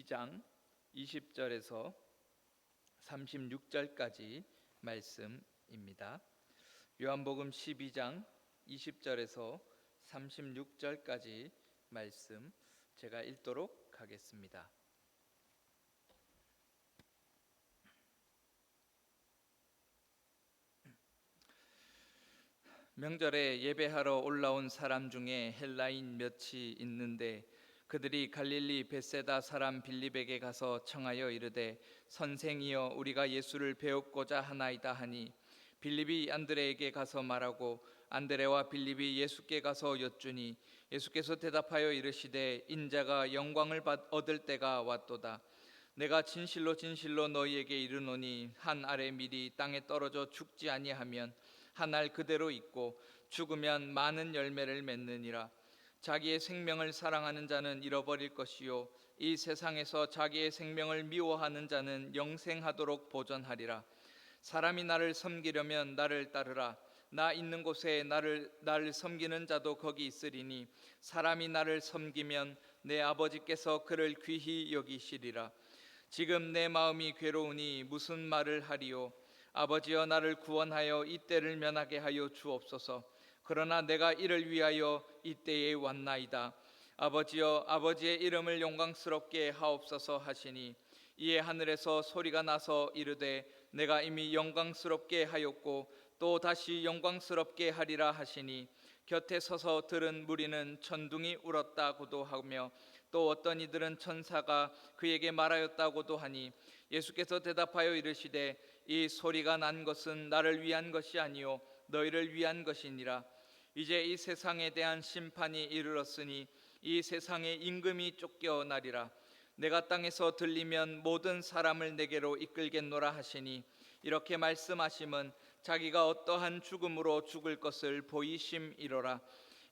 12장 20절에서 36절까지 말씀입니다. 요한복음 12장 20절에서 36절까지 말씀 제가 읽도록 하겠습니다. 명절에 예배하러 올라온 사람 중에 헬라인 몇이 있는데 그들이 갈릴리 벳세다 사람 빌립에게 가서 청하여 이르되 선생이여 우리가 예수를 배웁고자 하나이다 하니 빌립이 안드레에게 가서 말하고 안드레와 빌립이 예수께 가서 여쭈니 예수께서 대답하여 이르시되 인자가 영광을 얻을 때가 왔도다. 내가 진실로 진실로 너희에게 이르노니 한 알의 밀이 땅에 떨어져 죽지 아니하면 한 알 그대로 있고 죽으면 많은 열매를 맺느니라. 자기의 생명을 사랑하는 자는 잃어버릴 것이요 이 세상에서 자기의 생명을 미워하는 자는 영생하도록 보존하리라. 사람이 나를 섬기려면 나를 따르라. 나 있는 곳에 나를 섬기는 자도 거기 있으리니 사람이 나를 섬기면 내 아버지께서 그를 귀히 여기시리라. 지금 내 마음이 괴로우니 무슨 말을 하리요. 아버지여 나를 구원하여 이 때를 면하게 하여 주옵소서. 그러나 내가 이를 위하여 이 때에 왔나이다. 아버지여 아버지의 이름을 영광스럽게 하옵소서 하시니 이에 하늘에서 소리가 나서 이르되 내가 이미 영광스럽게 하였고 또 다시 영광스럽게 하리라 하시니 곁에 서서 들은 무리는 천둥이 울었다고도 하며 또 어떤 이들은 천사가 그에게 말하였다고도 하니 예수께서 대답하여 이르시되 이 소리가 난 것은 나를 위한 것이 아니요 너희를 위한 것이니라. 이제 이 세상에 대한 심판이 이르렀으니 이 세상의 임금이 쫓겨나리라. 내가 땅에서 들리면 모든 사람을 내게로 이끌겠노라 하시니 이렇게 말씀하심은 자기가 어떠한 죽음으로 죽을 것을 보이심이로라.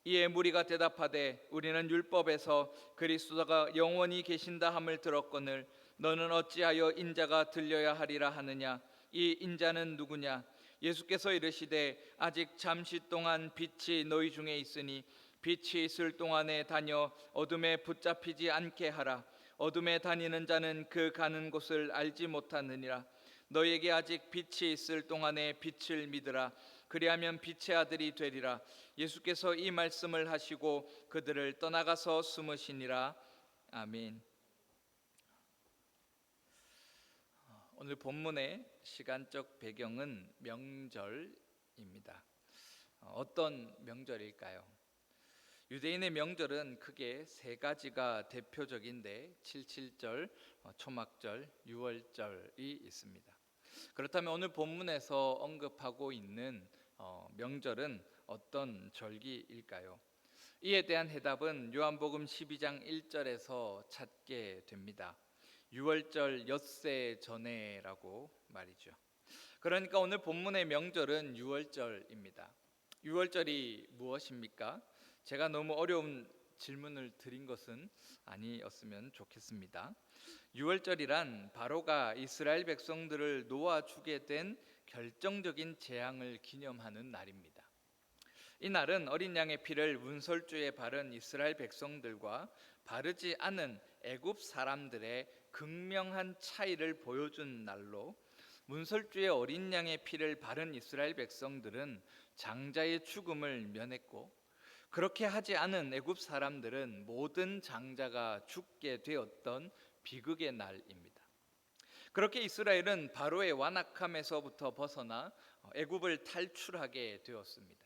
이에 무리가 대답하되 우리는 율법에서 그리스도가 영원히 계신다 함을 들었거늘 너는 어찌하여 인자가 들려야 하리라 하느냐. 이 인자는 누구냐. 예수께서 이르시되 아직 잠시 동안 빛이 너희 중에 있으니 빛이 있을 동안에 다녀 어둠에 붙잡히지 않게 하라. 어둠에 다니는 자는 그 가는 곳을 알지 못하느니라. 너희에게 아직 빛이 있을 동안에 빛을 믿으라. 그리하면 빛의 아들이 되리라. 예수께서 이 말씀을 하시고 그들을 떠나가서 숨으시니라. 아멘. 오늘 본문의 시간적 배경은 명절입니다. 어떤 명절일까요? 유대인의 명절은 크게 세 가지가 대표적인데 77절, 초막절, 유월절이 있습니다. 그렇다면 오늘 본문에서 언급하고 있는 명절은 어떤 절기일까요? 이에 대한 해답은 요한복음 12장 1절에서 찾게 됩니다. 유월절 엿새 전에라고 말이죠. 그러니까 오늘 본문의 명절은 유월절입니다. 유월절이 무엇입니까? 제가 너무 어려운 질문을 드린 것은 아니었으면 좋겠습니다. 유월절이란 바로가 이스라엘 백성들을 놓아주게 된 결정적인 재앙을 기념하는 날입니다. 이 날은 어린 양의 피를 문설주에 바른 이스라엘 백성들과 바르지 않은 애굽 사람들의 극명한 차이를 보여준 날로 문설주에 어린 양의 피를 바른 이스라엘 백성들은 장자의 죽음을 면했고 그렇게 하지 않은 애굽 사람들은 모든 장자가 죽게 되었던 비극의 날입니다. 그렇게 이스라엘은 바로의 완악함에서부터 벗어나 애굽을 탈출하게 되었습니다.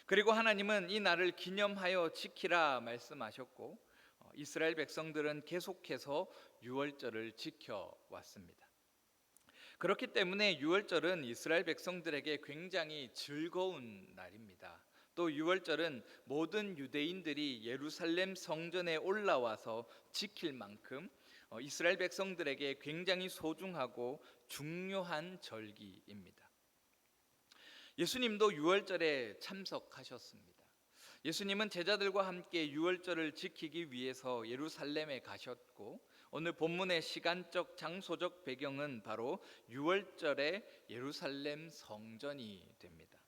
그리고 하나님은 이 날을 기념하여 지키라 말씀하셨고 이스라엘 백성들은 계속해서 유월절을 지켜왔습니다. 그렇기 때문에 유월절은 이스라엘 백성들에게 굉장히 즐거운 날입니다. 또 유월절은 모든 유대인들이 예루살렘 성전에 올라와서 지킬 만큼 이스라엘 백성들에게 굉장히 소중하고 중요한 절기입니다. 예수님도 유월절에 참석하셨습니다. 예수님은 제자들과 함께 유월절을 지키기 위해서 예루살렘에 가셨고 오늘 본문의 시간적 장소적 배경은 바로 유월절의 예루살렘 성전이 됩니다.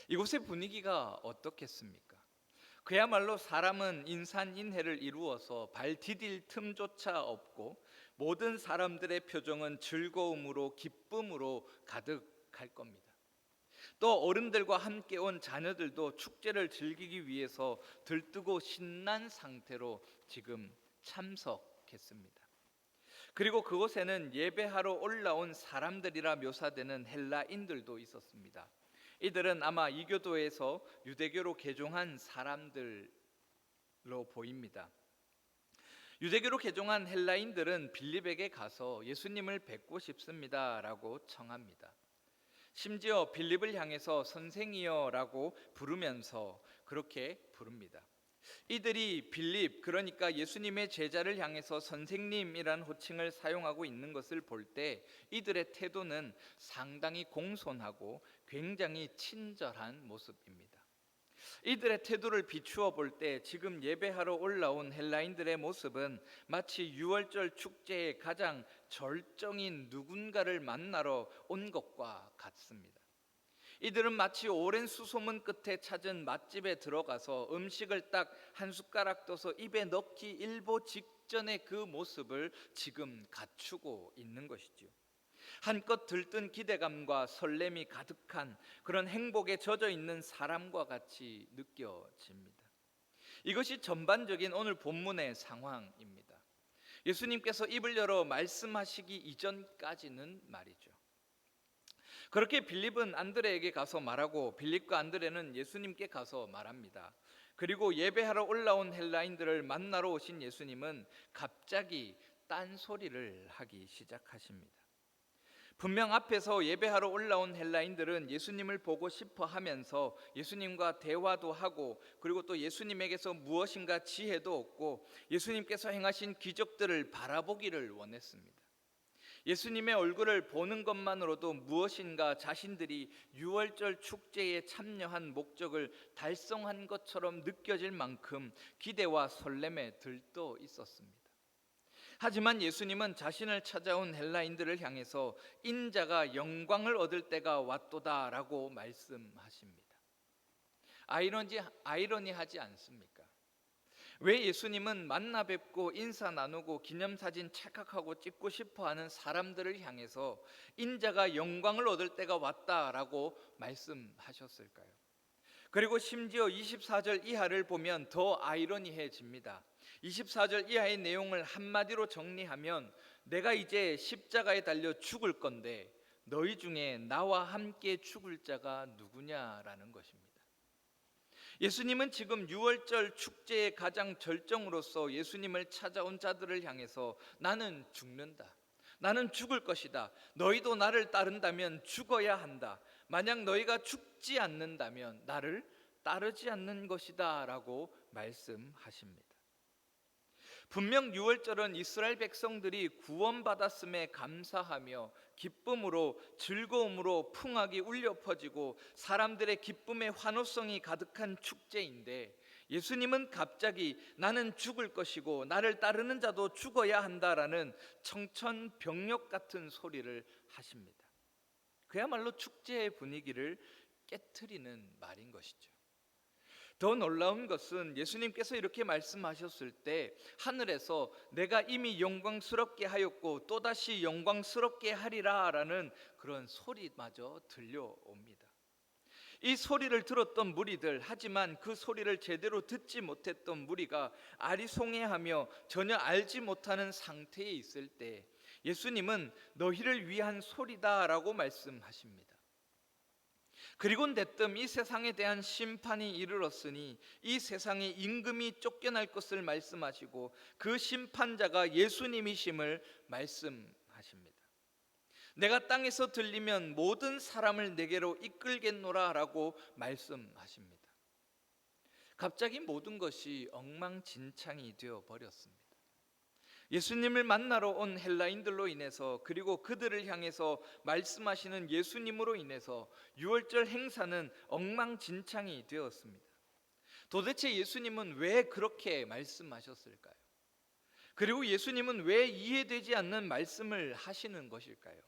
이곳의 분위기가 어떻겠습니까? 그야말로 사람은 인산인해를 이루어서 발 디딜 틈조차 없고 모든 사람들의 표정은 즐거움으로 기쁨으로 가득할 겁니다. 또 어른들과 함께 온 자녀들도 축제를 즐기기 위해서 들뜨고 신난 상태로 지금 참석했습니다. 그리고 그곳에는 예배하러 올라온 사람들이라 묘사되는 헬라인들도 있었습니다. 이들은 아마 이교도에서 유대교로 개종한 사람들로 보입니다. 유대교로 개종한 헬라인들은 빌립에게 가서 예수님을 뵙고 싶습니다라고 청합니다. 심지어 빌립을 향해서 선생이여라고 부르면서 그렇게 부릅니다. 이들이 빌립, 그러니까 예수님의 제자를 향해서 선생님이란 호칭을 사용하고 있는 것을 볼 때 이들의 태도는 상당히 공손하고 굉장히 친절한 모습입니다. 이들의 태도를 비추어 볼 때 지금 예배하러 올라온 헬라인들의 모습은 마치 유월절 축제의 가장 절정인 누군가를 만나러 온 것과 같습니다. 이들은 마치 오랜 수소문 끝에 찾은 맛집에 들어가서 음식을 딱 한 숟가락 떠서 입에 넣기 일보 직전의 그 모습을 지금 갖추고 있는 것이지요. 한껏 들뜬 기대감과 설렘이 가득한 그런 행복에 젖어 있는 사람과 같이 느껴집니다. 이것이 전반적인 오늘 본문의 상황입니다. 예수님께서 입을 열어 말씀하시기 이전까지는 말이죠. 그렇게 빌립은 안드레에게 가서 말하고 빌립과 안드레는 예수님께 가서 말합니다. 그리고 예배하러 올라온 헬라인들을 만나러 오신 예수님은 갑자기 딴소리를 하기 시작하십니다. 분명 앞에서 예배하러 올라온 헬라인들은 예수님을 보고 싶어 하면서 예수님과 대화도 하고 그리고 또 예수님에게서 무엇인가 지혜도 얻고 예수님께서 행하신 기적들을 바라보기를 원했습니다. 예수님의 얼굴을 보는 것만으로도 무엇인가 자신들이 유월절 축제에 참여한 목적을 달성한 것처럼 느껴질 만큼 기대와 설렘에 들떠 있었습니다. 하지만 예수님은 자신을 찾아온 헬라인들을 향해서 인자가 영광을 얻을 때가 왔도다라고 말씀하십니다. 아이러니하지 않습니까? 왜 예수님은 만나 뵙고 인사 나누고 기념사진 찰칵하고 찍고 싶어하는 사람들을 향해서 인자가 영광을 얻을 때가 왔다라고 말씀하셨을까요? 그리고 심지어 24절 이하를 보면 더 아이러니해집니다. 24절 이하의 내용을 한마디로 정리하면 내가 이제 십자가에 달려 죽을 건데 너희 중에 나와 함께 죽을 자가 누구냐라는 것입니다. 예수님은 지금 유월절 축제의 가장 절정으로서 예수님을 찾아온 자들을 향해서 나는 죽는다. 나는 죽을 것이다. 너희도 나를 따른다면 죽어야 한다. 만약 너희가 죽지 않는다면 나를 따르지 않는 것이다 라고 말씀하십니다. 분명 유월절은 이스라엘 백성들이 구원받았음에 감사하며 기쁨으로 즐거움으로 풍악이 울려 퍼지고 사람들의 기쁨의 환호성이 가득한 축제인데 예수님은 갑자기 나는 죽을 것이고 나를 따르는 자도 죽어야 한다라는 청천벽력 같은 소리를 하십니다. 그야말로 축제의 분위기를 깨트리는 말인 것이죠. 더 놀라운 것은 예수님께서 이렇게 말씀하셨을 때 하늘에서 내가 이미 영광스럽게 하였고 또다시 영광스럽게 하리라 라는 그런 소리마저 들려옵니다. 이 소리를 들었던 무리들, 하지만 그 소리를 제대로 듣지 못했던 무리가 아리송해하며 전혀 알지 못하는 상태에 있을 때 예수님은 너희를 위한 소리다 라고 말씀하십니다. 그리고 내뜸 이 세상에 대한 심판이 이르렀으니 이 세상에 임금이 쫓겨날 것을 말씀하시고 그 심판자가 예수님이심을 말씀하십니다. 내가 땅에서 들리면 모든 사람을 내게로 이끌겠노라 라고 말씀하십니다. 갑자기 모든 것이 엉망진창이 되어 버렸습니다. 예수님을 만나러 온 헬라인들로 인해서 그리고 그들을 향해서 말씀하시는 예수님으로 인해서 유월절 행사는 엉망진창이 되었습니다. 도대체 예수님은 왜 그렇게 말씀하셨을까요? 그리고 예수님은 왜 이해되지 않는 말씀을 하시는 것일까요?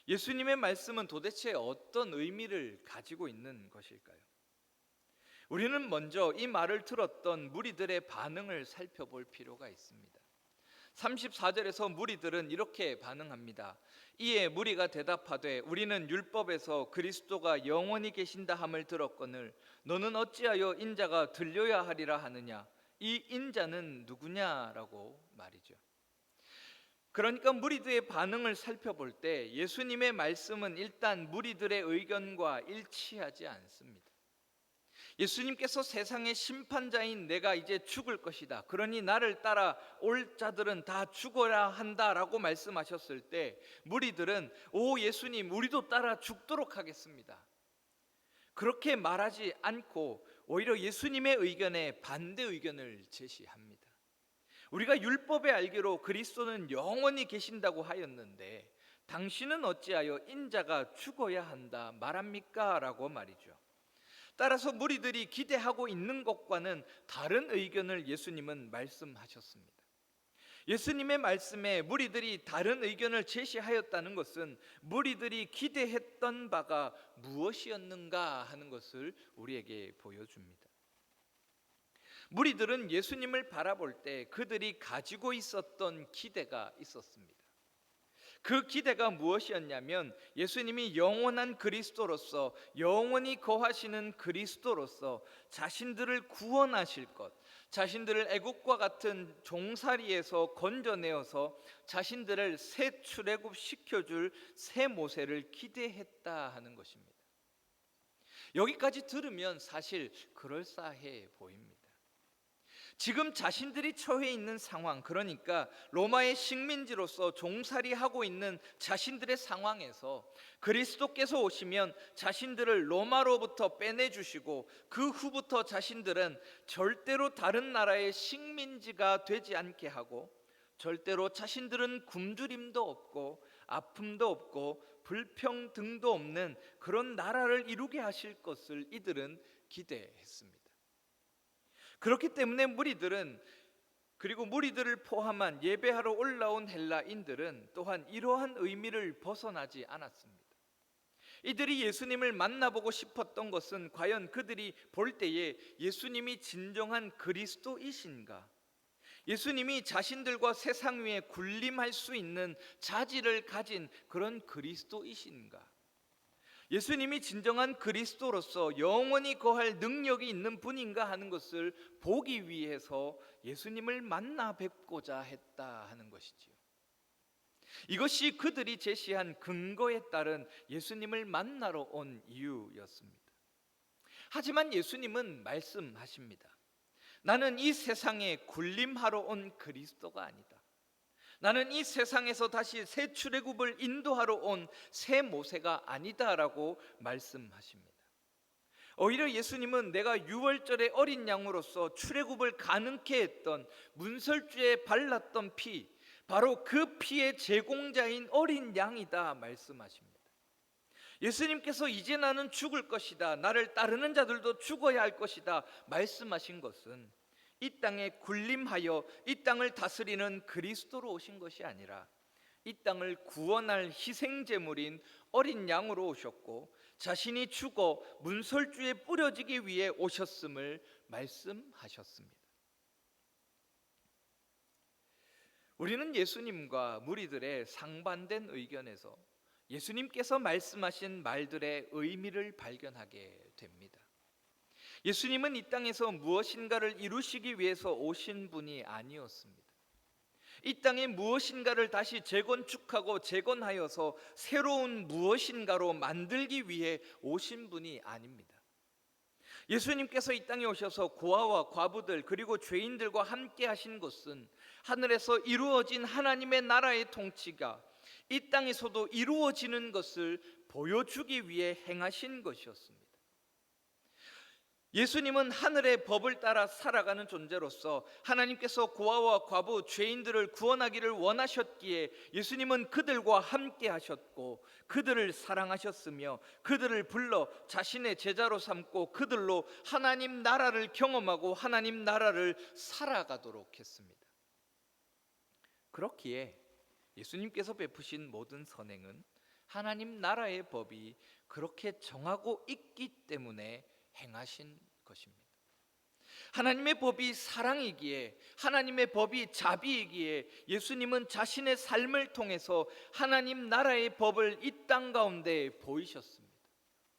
예수님의 말씀은 도대체 어떤 의미를 가지고 있는 것일까요? 우리는 먼저 이 말을 들었던 무리들의 반응을 살펴볼 필요가 있습니다. 34절에서 무리들은 이렇게 반응합니다. 이에 무리가 대답하되 우리는 율법에서 그리스도가 영원히 계신다 함을 들었거늘 너는 어찌하여 인자가 들려야 하리라 하느냐? 이 인자는 누구냐라고 말이죠. 그러니까 무리들의 반응을 살펴볼 때 예수님의 말씀은 일단 무리들의 의견과 일치하지 않습니다. 예수님께서 세상의 심판자인 내가 이제 죽을 것이다, 그러니 나를 따라 올 자들은 다 죽어야 한다라고 말씀하셨을 때 무리들은 오 예수님, 우리도 따라 죽도록 하겠습니다, 그렇게 말하지 않고 오히려 예수님의 의견에 반대 의견을 제시합니다. 우리가 율법에 알기로 그리스도는 영원히 계신다고 하였는데 당신은 어찌하여 인자가 죽어야 한다 말합니까? 라고 말이죠. 따라서 무리들이 기대하고 있는 것과는 다른 의견을 예수님은 말씀하셨습니다. 예수님의 말씀에 무리들이 다른 의견을 제시하였다는 것은 무리들이 기대했던 바가 무엇이었는가 하는 것을 우리에게 보여줍니다. 무리들은 예수님을 바라볼 때 그들이 가지고 있었던 기대가 있었습니다. 그 기대가 무엇이었냐면 예수님이 영원한 그리스도로서, 영원히 거하시는 그리스도로서 자신들을 구원하실 것, 자신들을 애국과 같은 종살이에서 건져내어서 자신들을 새 출애굽 시켜줄 새 모세를 기대했다 하는 것입니다. 여기까지 들으면 사실 그럴싸해 보입니다. 지금 자신들이 처해 있는 상황, 그러니까 로마의 식민지로서 종살이하고 있는 자신들의 상황에서 그리스도께서 오시면 자신들을 로마로부터 빼내주시고 그 후부터 자신들은 절대로 다른 나라의 식민지가 되지 않게 하고 절대로 자신들은 굶주림도 없고 아픔도 없고 불평등도 없는 그런 나라를 이루게 하실 것을 이들은 기대했습니다. 그렇기 때문에 무리들은, 그리고 무리들을 포함한 예배하러 올라온 헬라인들은 또한 이러한 의미를 벗어나지 않았습니다. 이들이 예수님을 만나보고 싶었던 것은 과연 그들이 볼 때에 예수님이 진정한 그리스도이신가, 예수님이 자신들과 세상 위에 군림할 수 있는 자질을 가진 그런 그리스도이신가, 예수님이 진정한 그리스도로서 영원히 거할 능력이 있는 분인가 하는 것을 보기 위해서 예수님을 만나 뵙고자 했다 하는 것이지요. 이것이 그들이 제시한 근거에 따른 예수님을 만나러 온 이유였습니다. 하지만 예수님은 말씀하십니다. 나는 이 세상에 군림하러 온 그리스도가 아니다. 나는 이 세상에서 다시 새 출애굽을 인도하러 온 새 모세가 아니다라고 말씀하십니다. 오히려 예수님은 내가 유월절의 어린 양으로서 출애굽을 가능케 했던 문설주에 발랐던 피, 바로 그 피의 제공자인 어린 양이다 말씀하십니다. 예수님께서 이제 나는 죽을 것이다, 나를 따르는 자들도 죽어야 할 것이다 말씀하신 것은 이 땅에 군림하여 이 땅을 다스리는 그리스도로 오신 것이 아니라 이 땅을 구원할 희생제물인 어린 양으로 오셨고 자신이 죽어 문설주에 뿌려지기 위해 오셨음을 말씀하셨습니다. 우리는 예수님과 무리들의 상반된 의견에서 예수님께서 말씀하신 말들의 의미를 발견하게 됩니다. 예수님은 이 땅에서 무엇인가를 이루시기 위해서 오신 분이 아니었습니다. 이 땅에 무엇인가를 다시 재건축하고 재건하여서 새로운 무엇인가로 만들기 위해 오신 분이 아닙니다. 예수님께서 이 땅에 오셔서 고아와 과부들 그리고 죄인들과 함께 하신 것은 하늘에서 이루어진 하나님의 나라의 통치가 이 땅에서도 이루어지는 것을 보여주기 위해 행하신 것이었습니다. 예수님은 하늘의 법을 따라 살아가는 존재로서 하나님께서 고아와 과부, 죄인들을 구원하기를 원하셨기에 예수님은 그들과 함께 하셨고 그들을 사랑하셨으며 그들을 불러 자신의 제자로 삼고 그들로 하나님 나라를 경험하고 하나님 나라를 살아가도록 했습니다. 그렇기에 예수님께서 베푸신 모든 선행은 하나님 나라의 법이 그렇게 정하고 있기 때문에 행하신 것입니다. 하나님의 법이 사랑이기에, 하나님의 법이 자비이기에 예수님은 자신의 삶을 통해서 하나님 나라의 법을 이 땅 가운데 보이셨습니다.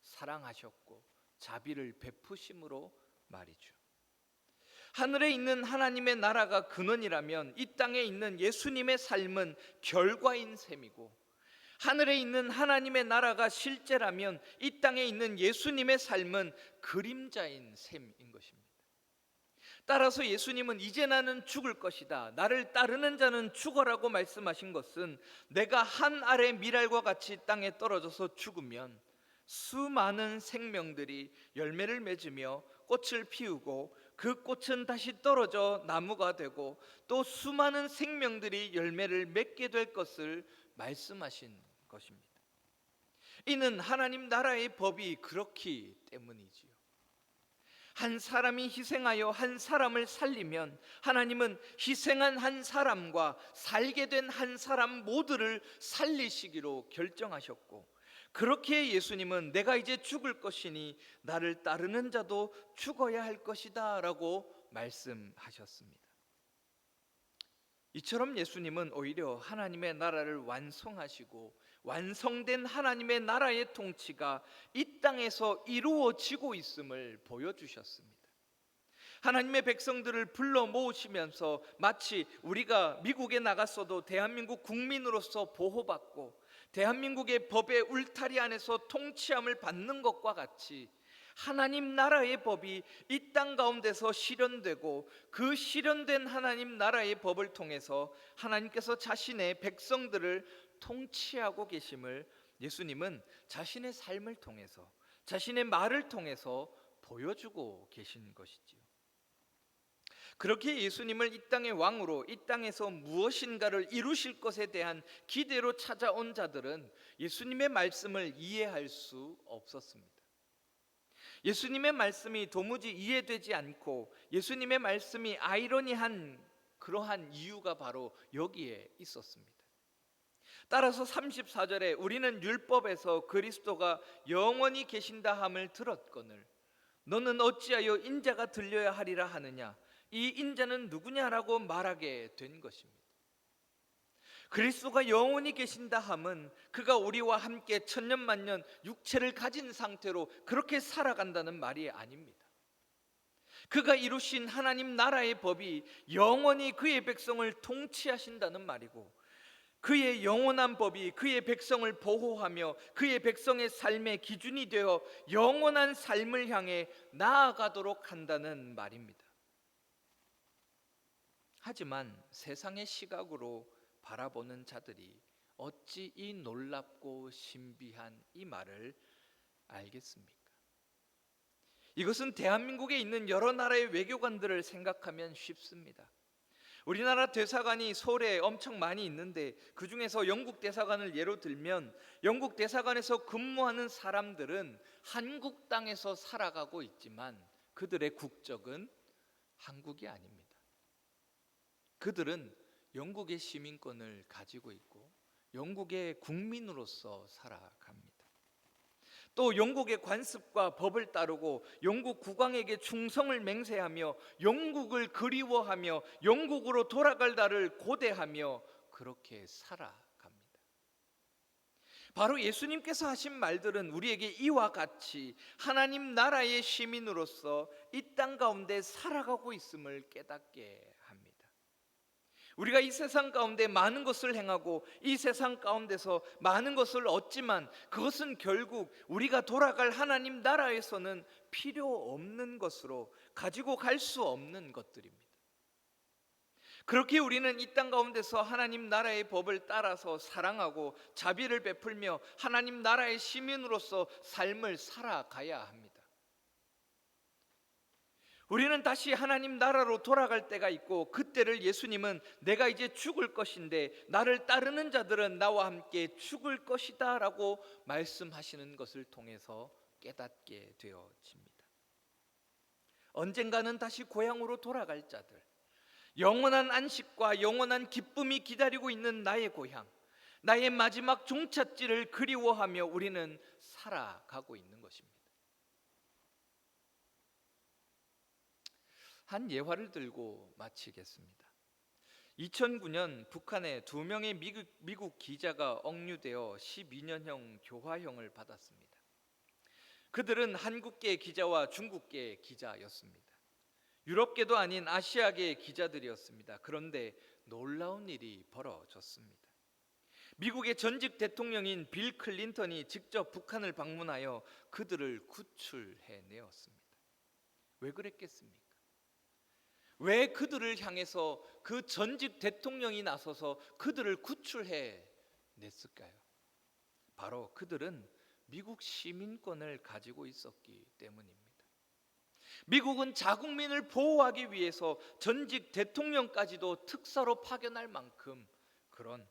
사랑하셨고 자비를 베푸심으로 말이죠. 하늘에 있는 하나님의 나라가 근원이라면 이 땅에 있는 예수님의 삶은 결과인 셈이고, 하늘에 있는 하나님의 나라가 실제라면 이 땅에 있는 예수님의 삶은 그림자인 셈인 것입니다. 따라서 예수님은 이제 나는 죽을 것이다, 나를 따르는 자는 죽어라고 말씀하신 것은 내가 한 알의 밀알과 같이 땅에 떨어져서 죽으면 수많은 생명들이 열매를 맺으며 꽃을 피우고 그 꽃은 다시 떨어져 나무가 되고 또 수많은 생명들이 열매를 맺게 될 것을 말씀하신 것입니다. 이는 하나님 나라의 법이 그렇기 때문이지요. 한 사람이 희생하여 한 사람을 살리면 하나님은 희생한 한 사람과 살게 된 한 사람 모두를 살리시기로 결정하셨고, 그렇게 예수님은 내가 이제 죽을 것이니 나를 따르는 자도 죽어야 할 것이다 라고 말씀하셨습니다. 이처럼 예수님은 오히려 하나님의 나라를 완성하시고 완성된 하나님의 나라의 통치가 이 땅에서 이루어지고 있음을 보여주셨습니다. 하나님의 백성들을 불러 모으시면서 마치 우리가 미국에 나갔어도 대한민국 국민으로서 보호받고 대한민국의 법의 울타리 안에서 통치함을 받는 것과 같이 하나님 나라의 법이 이 땅 가운데서 실현되고, 그 실현된 하나님 나라의 법을 통해서 하나님께서 자신의 백성들을 통치하고 계심을 예수님은 자신의 삶을 통해서, 자신의 말을 통해서 보여주고 계신 것이지요. 그렇게 예수님을 이 땅의 왕으로, 이 땅에서 무엇인가를 이루실 것에 대한 기대로 찾아온 자들은 예수님의 말씀을 이해할 수 없었습니다. 예수님의 말씀이 도무지 이해되지 않고 예수님의 말씀이 아이러니한 그러한 이유가 바로 여기에 있었습니다. 따라서 34절에 우리는 율법에서 그리스도가 영원히 계신다 함을 들었거늘 너는 어찌하여 인자가 들려야 하리라 하느냐, 이 인자는 누구냐라고 말하게 된 것입니다. 그리스도가 영원히 계신다 함은 그가 우리와 함께 천년만년 육체를 가진 상태로 그렇게 살아간다는 말이 아닙니다. 그가 이루신 하나님 나라의 법이 영원히 그의 백성을 통치하신다는 말이고, 그의 영원한 법이 그의 백성을 보호하며 그의 백성의 삶의 기준이 되어 영원한 삶을 향해 나아가도록 한다는 말입니다. 하지만 세상의 시각으로 바라보는 자들이 어찌 이 놀랍고 신비한 이 말을 알겠습니까? 이것은 대한민국에 있는 여러 나라의 외교관들을 생각하면 쉽습니다. 우리나라 대사관이 서울에 엄청 많이 있는데 그 중에서 영국 대사관을 예로 들면 영국 대사관에서 근무하는 사람들은 한국 땅에서 살아가고 있지만 그들의 국적은 한국이 아닙니다. 그들은 영국의 시민권을 가지고 있고 영국의 국민으로서 살아갑니다. 또 영국의 관습과 법을 따르고 영국 국왕에게 충성을 맹세하며 영국을 그리워하며 영국으로 돌아갈 날을 고대하며 그렇게 살아갑니다. 바로 예수님께서 하신 말들은 우리에게 이와 같이 하나님 나라의 시민으로서 이 땅 가운데 살아가고 있음을 깨닫게 합니다. 우리가 이 세상 가운데 많은 것을 행하고 이 세상 가운데서 많은 것을 얻지만 그것은 결국 우리가 돌아갈 하나님 나라에서는 필요 없는 것으로 가지고 갈 수 없는 것들입니다. 그렇게 우리는 이 땅 가운데서 하나님 나라의 법을 따라서 사랑하고 자비를 베풀며 하나님 나라의 시민으로서 삶을 살아가야 합니다. 우리는 다시 하나님 나라로 돌아갈 때가 있고 그때를 예수님은 내가 이제 죽을 것인데 나를 따르는 자들은 나와 함께 죽을 것이다 라고 말씀하시는 것을 통해서 깨닫게 되어집니다. 언젠가는 다시 고향으로 돌아갈 자들, 영원한 안식과 영원한 기쁨이 기다리고 있는 나의 고향, 나의 마지막 종착지를 그리워하며 우리는 살아가고 있는 것입니다. 한 예화를 들고 마치겠습니다. 2009년 북한의 2명의 미국 기자가 억류되어 12년형 교화형을 받았습니다. 그들은 한국계 기자와 중국계 기자였습니다. 유럽계도 아닌 아시아계 기자들이었습니다. 그런데 놀라운 일이 벌어졌습니다. 미국의 전직 대통령인 빌 클린턴이 직접 북한을 방문하여 그들을 구출해내었습니다. 왜 그랬겠습니까? 왜 그들을 향해서 그 전직 대통령이 나서서 그들을 구출해냈을까요? 바로 그들은 미국 시민권을 가지고 있었기 때문입니다. 미국은 자국민을 보호하기 위해서 전직 대통령까지도 특사로 파견할 만큼 그런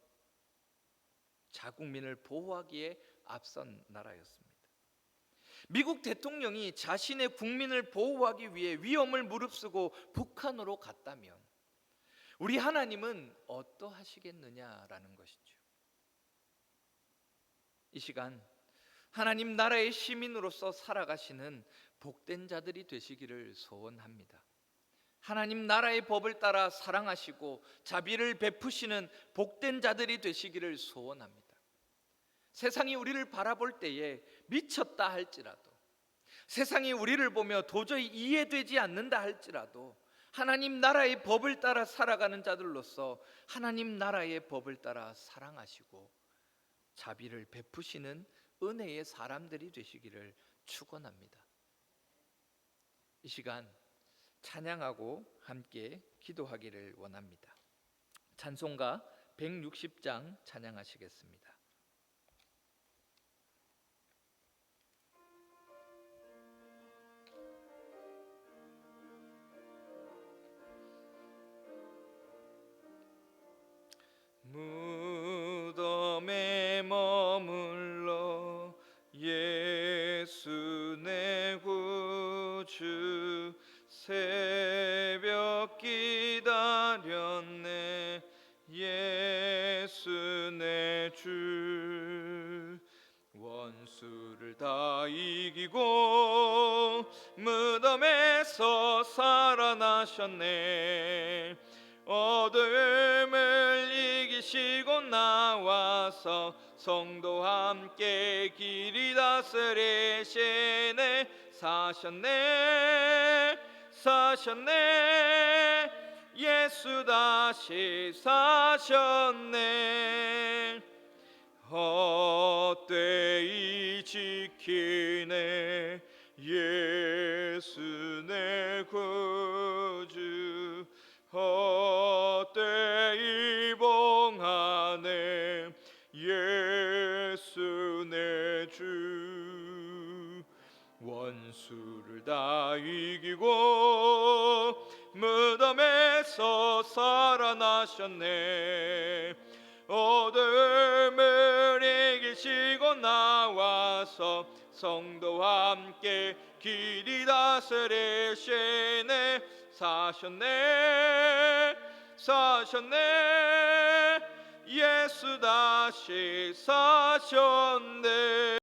자국민을 보호하기에 앞선 나라였습니다. 미국 대통령이 자신의 국민을 보호하기 위해 위험을 무릅쓰고 북한으로 갔다면 우리 하나님은 어떠하시겠느냐라는 것이죠. 이 시간 하나님 나라의 시민으로서 살아가시는 복된 자들이 되시기를 소원합니다. 하나님 나라의 법을 따라 사랑하시고 자비를 베푸시는 복된 자들이 되시기를 소원합니다. 세상이 우리를 바라볼 때에 미쳤다 할지라도, 세상이 우리를 보며 도저히 이해되지 않는다 할지라도 하나님 나라의 법을 따라 살아가는 자들로서 하나님 나라의 법을 따라 사랑하시고 자비를 베푸시는 은혜의 사람들이 되시기를 축원합니다. 이 시간 찬양하고 함께 기도하기를 원합니다. 찬송가 160장 찬양하시겠습니다. 무덤에 머물러 예수 내 구주 새벽 기다렸네 예수 내 주 원수를 다 이기고 무덤에서 살아나셨네 어둠을 이기시고 나와서 성도와 함께 길이 다스리시네 사셨네 예수 다시 사셨네 헛되이 지키네 예수 내 구주 헛되이 봉하네 예수 내 주 원수를 다 이기고 무덤에서 살아나셨네 어둠을 이기시고 나와서 성도와 함께 길이 다스리시네 사셨네 예수 다시 사셨네